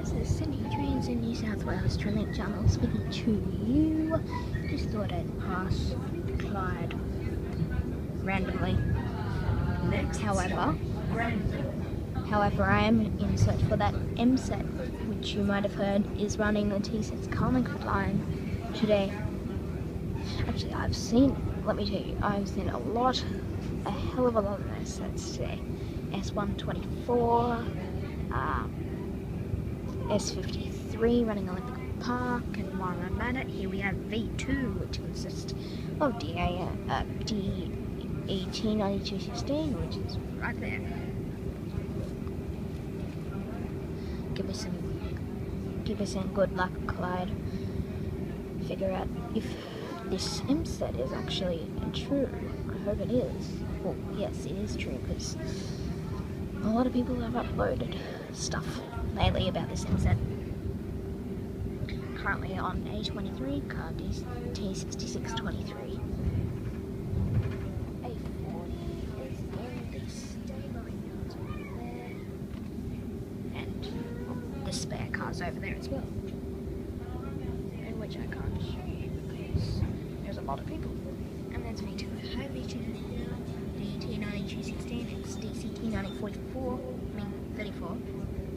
This is Cindy Trains in New South Wales Training Channel speaking to you. Just thought I'd pass Clyde randomly. However, I am in search for that M set, which you might have heard is running the T6 Carlingford line today. Actually, let me tell you, I've seen a hell of a lot of those sets today. S124, S53 running Olympic Park, and while I'm at it, here we have V2, which consists of DET9216, which is right there. Give us some good luck, Clyde. Figure out if this M set is actually true. I hope it is. Well, yes, it is true, because a lot of people have uploaded stuff lately about this M set. Currently on A23, car T6623. A40 is in the stabling yard over there. And the spare car's over there as well. In which I can't show you because there's a lot of people. And there's V2. Hi V2. DT9216, XDCT944, 34.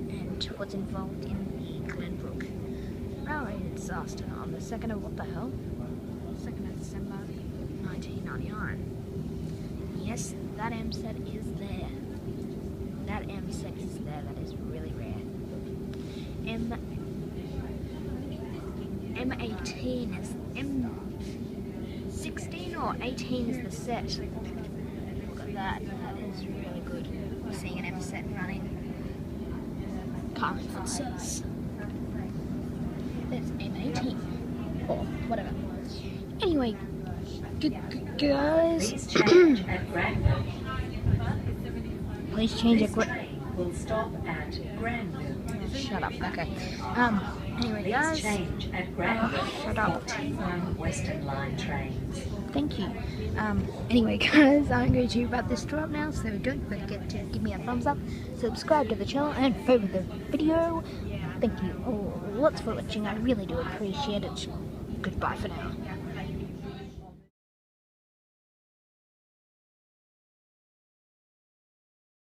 And what's involved in the Glenbrook railway disaster on the 2nd of December 1999. Yes, that M set is there. That M set is there. That is really rare. M18 is M16 or 18 is the set. Look at that. That is really good. Seeing an M set running. Carlingford says. There's M18 or whatever. Anyway, guys. Please change at Will stop at Granville. Shut up. Okay. Anyway, guys. Change at Granville. Shut up. T1 Western Line trains. Thank you. Anyway, guys, I'm going to wrap this tour up now, so don't forget to give me a thumbs up, subscribe to the channel, and favorite the video. Thank you all lots for watching. I really do appreciate it. Goodbye for now.